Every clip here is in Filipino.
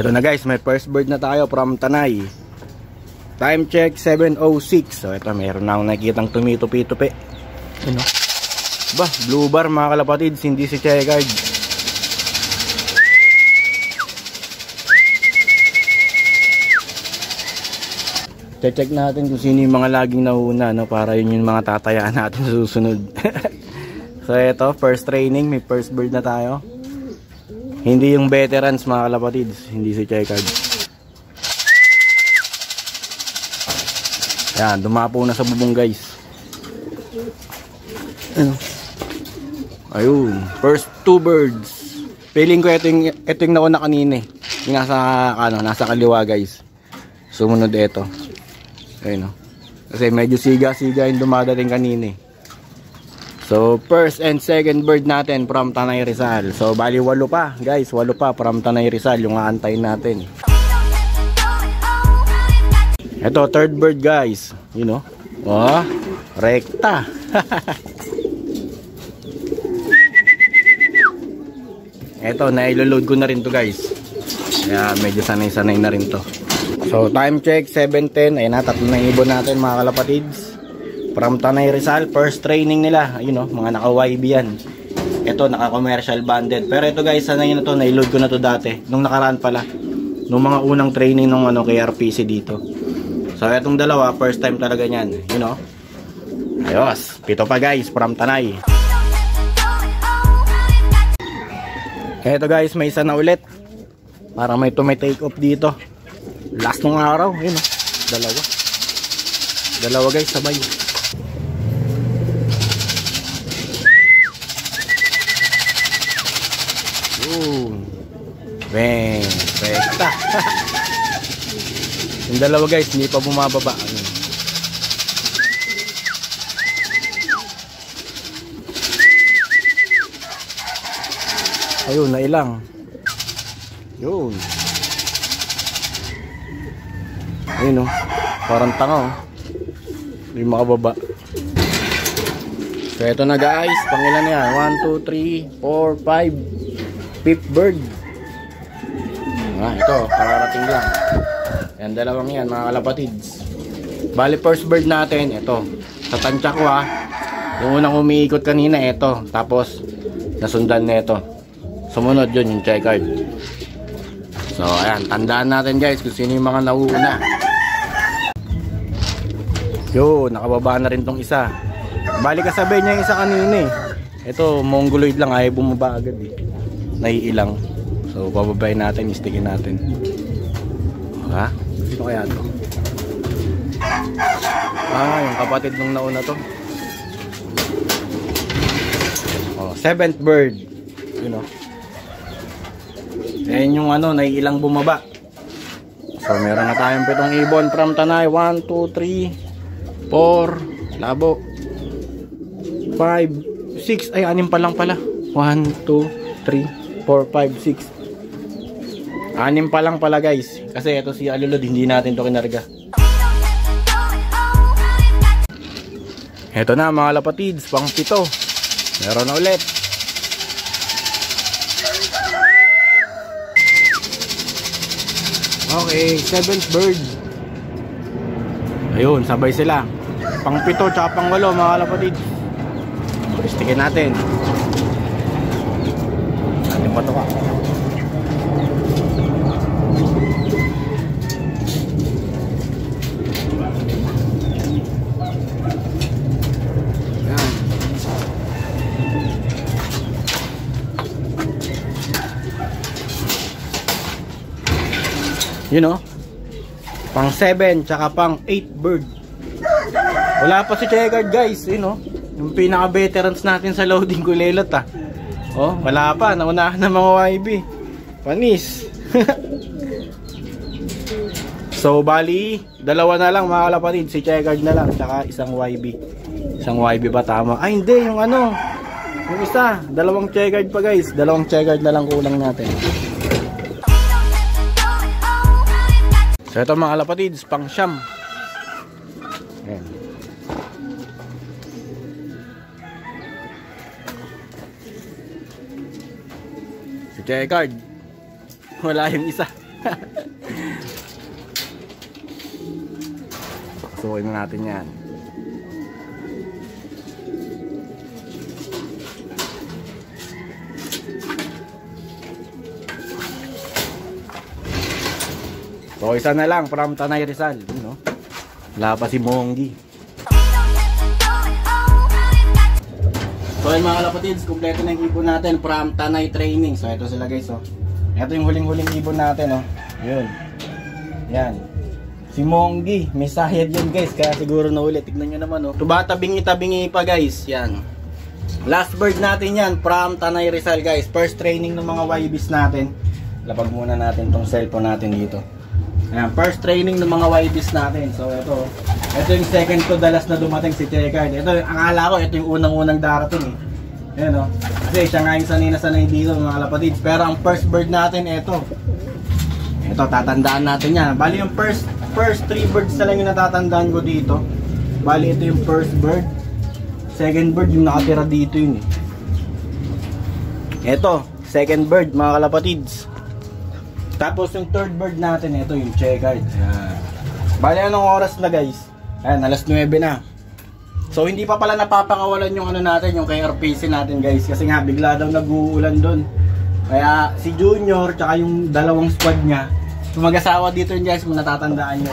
Ito na guys, may first bird na tayo from Tanay. Time check 7:06. So ito, meron na akong nakikitang tumitupi-tupi. Ano? Ba, blue bar mga kalapatids, hindi si Checkered. Check natin kung sino yung mga laging nauna, no? Para yun yung mga tatayaan natin sa susunod. So ito, first training, may first bird na tayo. Hindi yung veterans mga kalapatids, hindi si Checkered. Yan, dumapo na sa bubong guys. Ano? Ayun, first two birds. Feeling ko ito yung nauna kanina eh. Yung nasa kaliwa guys. Sumunod ito. Ayun no. Kasi medyo siga-siga yung dumadating kanina eh. So first and second bird natin from Tanay Rizal. So bali 8 pa guys, 8 pa from Tanay Rizal yung aantayin natin. Ito third bird guys, you know. Oh, rekta. Ito na-load ko na rin to guys. Kaya medyo sanay-sanay na rin to. So time check 7:10. Ayun na, tatlo na ibon natin mga kalapatids. From Tanay Rizal, first training nila, you know, mga naka-YB yan. Ito naka-commercial banded. Pero ito guys, sanay na to, na-load ko na to dati. Nung nakaraan pala. Nung mga unang training nung KRPC dito. So itong dalawa, first time talaga niyan, you know. Ayos, 7 pa guys, from Tanay. Ito guys, may isa na ulit. Para may take off dito. Last nung araw, yun know. Dalawa guys, sabay. Bang, rekta. Yung dalawa guys, hindi pa bumababa. Ayun, nailang. Yun. Ayun oh, parang tanga oh. Hindi makababa. So ito na guys, pangilan na yan. 1, 2, 3, 4, 5. Fifth bird. Ito, kararating lang. Yan, dalawang yan mga kalapatids. Bali first bird natin, ito. Sa tansya ko yung unang umiikot kanina, ito. Tapos, nasundan na ito. Sumunod yun, yung Checkered. So, ayan, tandaan natin guys kung sino yung mga nauuna. Yun, nakababa na rin tong isa. Bali kasabay niya yung isa kanina eh. Ito, mongoloid lang, ayaw bumaba agad eh. Naiilang. So, bababayin natin, istigin natin. Ha? Sino kaya to? Yung kapatid nung nauna to. Oh, 7th bird. You know. Ayan yung naiilang bumaba. So, meron na tayong 7 ibon from Tanay. 1, 2, 3, 4, labo. 5, 6, ay 6 pa lang pala. 1, 2, 3, 4, 5, 6. 6 pa lang pala guys. Kasi ito si Alulod, hindi natin to kinarga. Ito na mga lapatids, pang 7. Meron na ulit. Okay, 7th bird. Ayun, sabay sila. Pang 7 tsaka pang 8 mga lapatids. Istikin natin. Ating pato ka. You know, pang 7 tsaka pang 8 bird. Wala pa si Checkered guys, you know, yung pinaka veterans natin sa loading kulelot oh, wala pa, naunahan ng mga YB. Panis. So bali, dalawa na lang mga kalapatid, si Checkered na lang tsaka isang YB. Isang YB ba tama? Ay hindi, yung yung isa, dalawang Checkered pa guys. Dalawang Checkered na lang kulang natin. So ito mga kalapatids, pang 9. Ayan. Si Checkered, wala yung isa. Sukin na natin yan. So isa na lang from Tanay Rizal, no? Wala pa si Monggi. So yun mga kalapatids, kumpleto na yung ibon natin from Tanay Training. So ito sila guys, oh. Ito yung huling-huling ibon natin, oh. Yun. Yan. Si Monggi, may sahid yun guys, kaya siguro na ulit. Tignan nyo naman, oh. Tumatabingi-tabingi pa guys, yan. Last bird natin yan from Tanay Rizal guys. First training ng mga YBs natin. Lapag muna natin tong cellphone natin dito. Ayan, first training ng mga YBs natin. So ito yung second to the last na dumating si Checard. Ito, akala ko ito yung unang-unang darating eh. Ayan, oh. Kasi siya nga yung sanay na sanay dito mga kalapatids. Pero ang first bird natin ito, tatandaan natin yan. Bali yung first 3 birds na lang yung natatandaan ko dito. Bali ito yung first bird. Second bird yung nakatira dito yun eh. Ito, second bird mga kalapatids. Tapos yung third bird natin, ito yung Checard. Ayan. Bali anong oras na guys? Ayan, alas 9 na. So hindi pa pala napapakawalan yung ano natin, yung KRPC natin guys. Kasi nga bigla daw nag-uulan dun. Kaya si Junior, tsaka yung dalawang squad niya, yung mag-asawa dito yun guys, kung natatandaan nyo.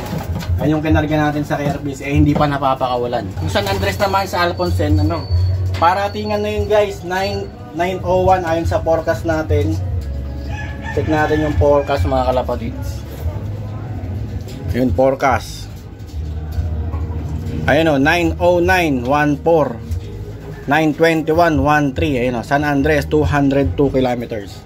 Ayan yung kinarga natin sa KRPC, hindi pa napapakawalan. Yung San Andres naman sa Alfonsen, paratingan na yun guys, 9:01 ayon sa forecast natin. Check natin yung forecast mga kalapatids. Yun forecast. Ayun o, 9:09, 14, 9:21, 13. Ayun o, San Andres 202 kilometers.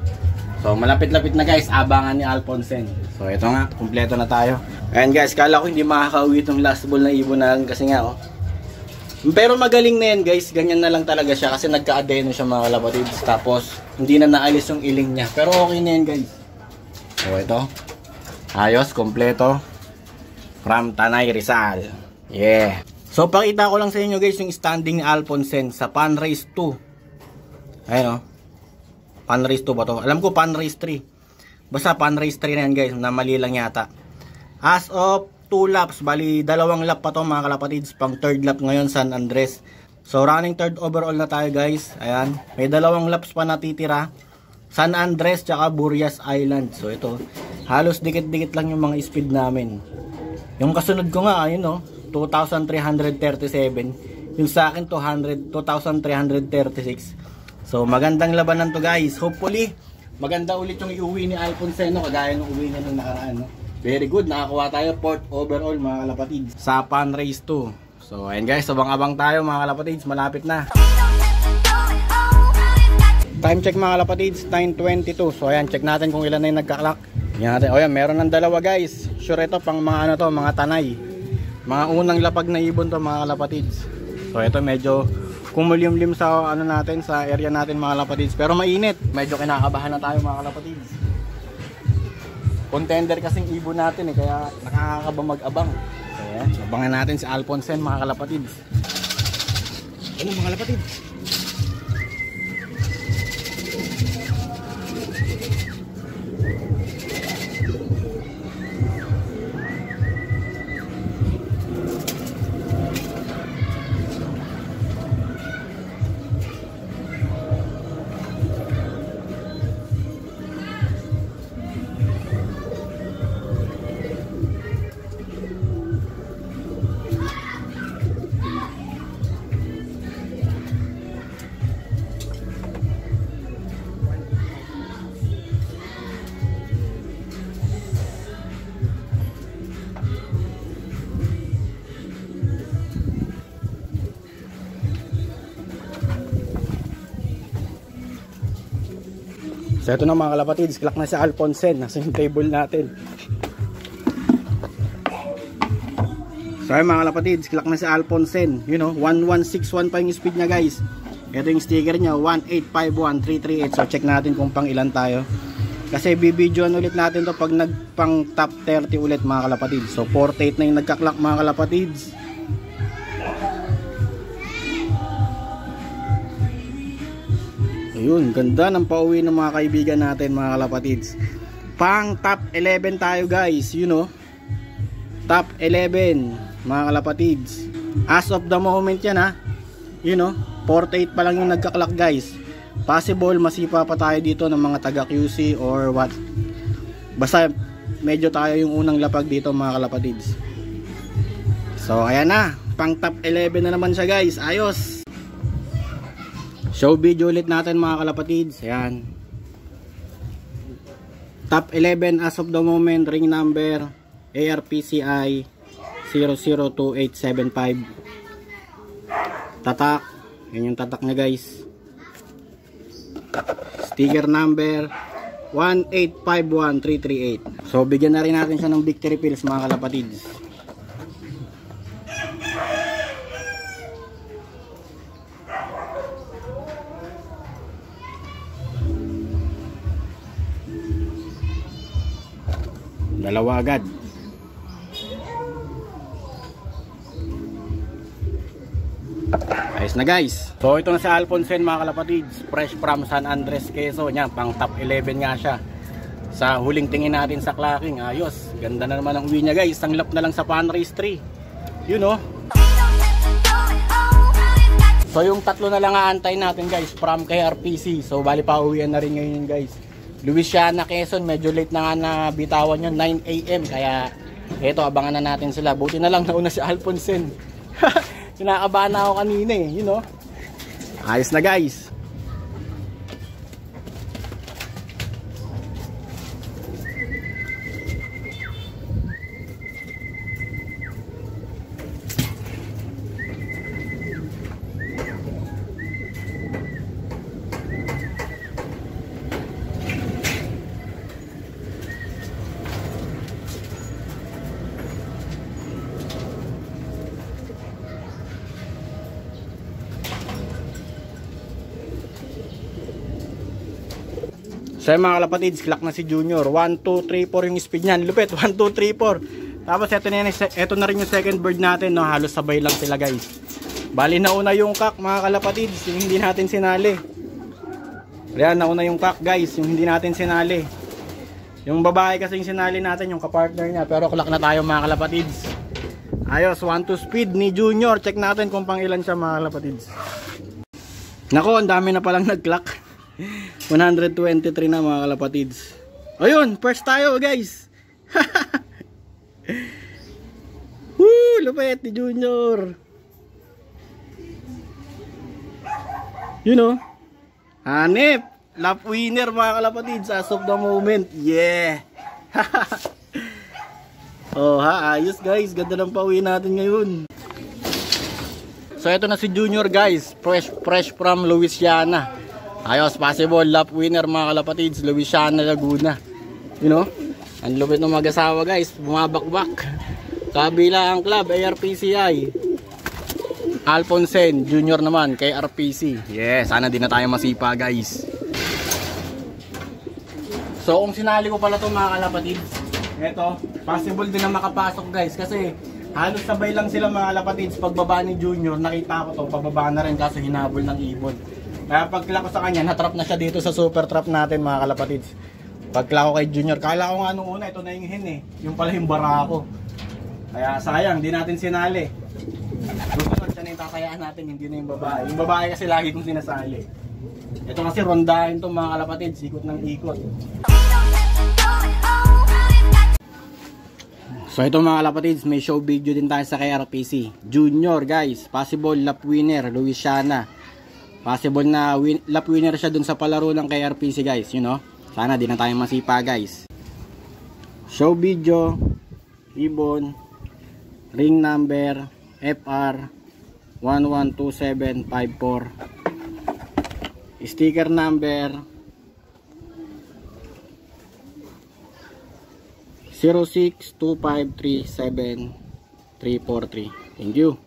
So malapit-lapit na guys, abangan ni Alfonsen. So ito nga, kumpleto na tayo. Ayan guys, kala ko hindi makakauwi itong last ball na ibon na kasi nga pero magaling na yan guys, ganyan na lang talaga siya kasi nagka-adeno siya mga kalapatids. Tapos hindi na naalis yung iling niya, pero okay na yan guys. So ito, ayos, kompleto from Tanay Rizal. Yeah. So pakita ko lang sa inyo guys yung standing ni Alfonsen sa Pan Race 2. Ayun o, Pan Race 2 ba to? Alam ko Pan Race 3. Basta Pan Race 3 na yan guys, na mali lang yata. As of 2 laps, bali 2 lap pa to mga kalapatids, pang 3rd lap ngayon San Andres. So running 3rd overall na tayo guys. Ayan, may 2 laps pa natitira, San Andres tsaka Burias Island. So ito, halos dikit-dikit lang yung mga speed namin. Yung kasunod ko nga, ayun o, 2,337. Yung sa akin 2,336. So magandang labanan to guys. Hopefully maganda ulit yung iuwi ni Alfonsen, kagaya ng uwi niya nung nakaraan, no? Very good, nakakuha tayo 4th overall mga kalapatids sa Pan Race 2. So ayun guys, abang-abang tayo mga kalapatids, malapit na. Time check mga kalapatids, 9:22. So ayan, check natin kung ilan na yung nagka-clock. Yan natin. O yan, meron ng 2 guys. Sure ito pang mga ano to, mga tanay. Mga unang lapag na ibon to mga kalapatids. So ito medyo kumulimlim sa ano natin, sa area natin mga kalapatids. Pero mainit, medyo kinakabahan na tayo mga kalapatids. Contender kasing ibon natin kaya nakakaba mag-abang. Kaya abangan natin si Alfonsen mga kalapatids. Ano mga kalapatids? So ito na mga kalapatids, clock na si Alfonsen, nasa yung table natin. So ayun mga kalapatids, clock na si Alfonsen. You know, 1161 pa yung speed niya guys. Ito yung sticker niya, 1851338. So check natin kung pang ilan tayo. Kasi bibidyoan ulit natin to pag nagpang top 30 ulit mga kalapatids. So 48 na yung nagka-clock mga kalapatids. Ayun, ganda ng pauwi ng mga kaibigan natin mga kalapatids. Pang top 11 tayo guys, you know. Top 11 mga kalapatids. As of the moment yan ha. You know, 48 pa lang yung nagka-clock guys. Possible masipa pa tayo dito ng mga taga QC or what. Basta medyo tayo yung unang lapag dito mga kalapatids. So ayan na, pang top 11 na naman siya guys. Ayos. Show video ulit natin mga kalapatids. Ayan. Top 11 as of the moment, ring number ARPCI 002875. Tatak, yun yung tatak niya guys. Sticker number 1851338. So bigyan na rin natin siya ng victory pills mga kalapatids. Dalawa agad. Ayos na guys. So ito na si Alfonsen mga kalapatids. Fresh from San Andres, Quezon. Yan, pang top 11 nga siya. Sa huling tingin natin sa clocking. Ayos. Ganda na naman ang uwi niya guys. Ang lap na lang sa pan race 3. You know. So yung tatlo na lang aantay natin guys from KRPC. So bali pa uwian na rin ngayon guys. Louisiana, Quezon. Medyo late na nga na bitawan yun. 9 AM. Kaya eto, abangan na natin sila. Buti na lang nauna si Alfonsen. Kinakabahan na ako kanina eh, you know. Ayos na guys. So mga kalapatids, clock na si Junior. 1, 2, 3, 4 yung speed niyan. Lupit, 1, 2, 3, 4. Tapos ito na rin yung second bird natin, no? Halos sabay lang sila guys. Bali nauna yung cock mga kalapatids, yung hindi natin sinali. Ayan, nauna yung cock guys, yung hindi natin sinali. Yung babae kasi yung sinali natin, yung kapartner niya. Pero clock na tayo mga kalapatids. Ayos, 1, 2 speed ni Junior. Check natin kung pang ilan siya mga kalapatids. Nako, ang dami na palang nag-clock. 123 na mga kalapatids. Ayun, first tayo guys. Woo, lupit ni Junior. You know, hanip, lap winner mga kalapatids as of the moment. Yeah. Oh ha, ayos guys. Ganda ng pauwi natin ngayon. So ito na si Junior guys. Fresh from Louisiana. Ayos, possible lap winner mga kalapatids, Louisiana, Laguna. You know, ang lupit ng mag-asawa guys, bumabakbak. Kabila ang club, ARPCI. Alfonsen, Junior naman, kay RPC. Yes, sana din na tayo masipa guys. So kung sinali ko pala ito mga kalapatids, eto, possible din na makapasok guys. Kasi halos sabay lang sila mga kalapatids. Pagbaba ni Junior, nakita ko to, pababa na rin kaso hinabol ng ibon. Kaya pagkila ko sa kanya, natrap na siya dito sa super trap natin mga kalapatids. Pagkila ko kay Junior, kala ko nga nung una, ito na yung hen eh. Yung pala yung barako. Kaya sayang, di natin sinali. Susunod siya na yung kakayaan natin, hindi na yung babae. Yung babae kasi lagi kong sinasali. Ito kasi rondahin to mga kalapatids, ikot ng ikot. So ito mga kalapatids, may show video din tayo sa KRPC. Junior guys, possible lap winner, Louisiana. Possible na lap winner siya dun sa palaro ng KRPC guys, you know. Sana di na tayo masipa guys. Show video, ibon, ring number FR 112754. Sticker number 062537343. Thank you.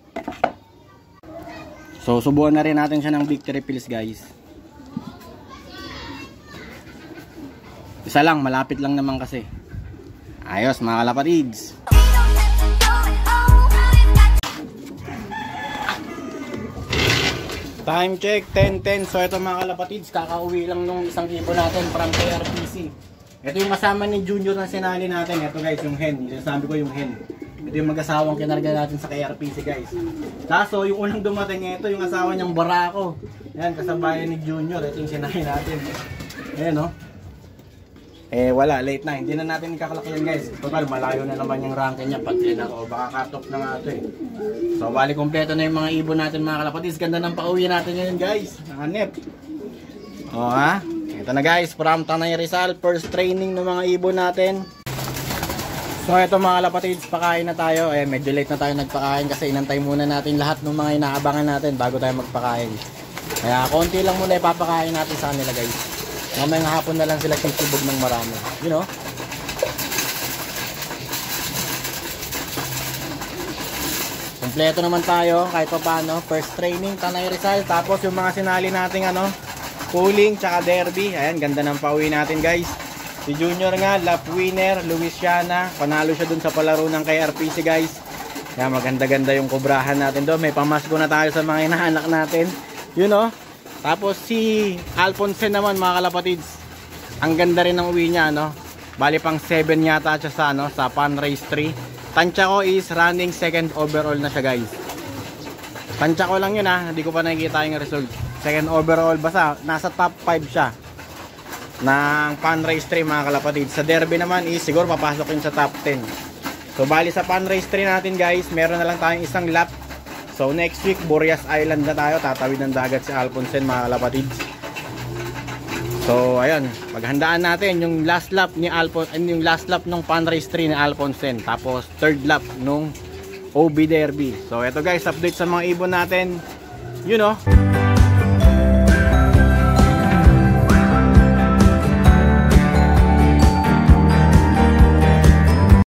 So subukan na rin natin siya ng victory pills guys. Isa lang, malapit lang naman kasi. Ayos mga kalapatids. Time check 10:10. So ito mga kalapatids, kakauwi lang nung isang ibon natin from KRPC. Ito yung kasama ni Junior na sinali natin. Ito guys, yung hen. Sinasabi ko yung hen. Ito yung mag-asawang kinarga natin sa KRPC guys. Kaso yung unang dumating ito, yung asawa niyang Barako. Yan, kasabayan ni Junior. Ito yung sinali natin. Ayan no. Wala, late na. Hindi na natin kakalakyan guys. Total, malayo na naman yung ranking niya. Pati na ako. Baka cut-off na nga ito eh. So, bali kompleto na yung mga ibon natin mga kalapatis. Ganda ng pauwi natin ngayon guys. Nanganip. O ha. Ito na guys. From Tanay Rizal. First training ng mga ibon natin. So, ito mga kalapatis. Pakain na tayo. Medyo late na tayo nagpakain kasi inantay muna natin lahat ng mga inaabangan natin bago tayo magpakain. Kaya konti lang muna ipapakain natin sa kanila guys. Mamayang hapon na lang sila sisibog ng marami. You know? Kompleto naman tayo kahit pa paano. First training, Tanay Rizal. Tapos yung mga sinali nating pooling tsaka derby. Ayan, ganda ng pauwi natin guys. Si Junior nga, lap winner, Louisiana. Panalo siya dun sa palaro ng KRPC guys. Kaya maganda-ganda yung kubrahan natin doon. May pamasko na tayo sa mga inaanak natin. You know? Tapos si Alphonse naman mga kalapatids. Ang ganda rin ng uwi niya no. Bali pang 7 yata siya sa sa Pan Race 3. Tansya ko is running second overall na siya guys. Tansya ko lang yun hindi ko pa nakikita yung result. Second overall basta nasa top 5 siya ng Pan Race 3 mga kalapatids. Sa derby naman is siguro papasok yun sa top 10. So bali sa Pan Race 3 natin guys, meron na lang tayong isang lap. So next week, Boreas Island na tayo. Tatawid ng dagat si Alphonse mga kalapatids. So ayun, maghandaan natin yung last lap ni Alphonse, yung last lap ng Pan Race 3 ni Alphonse. Tapos third lap nung OB Derby. So eto guys, update sa mga ibon natin. You know.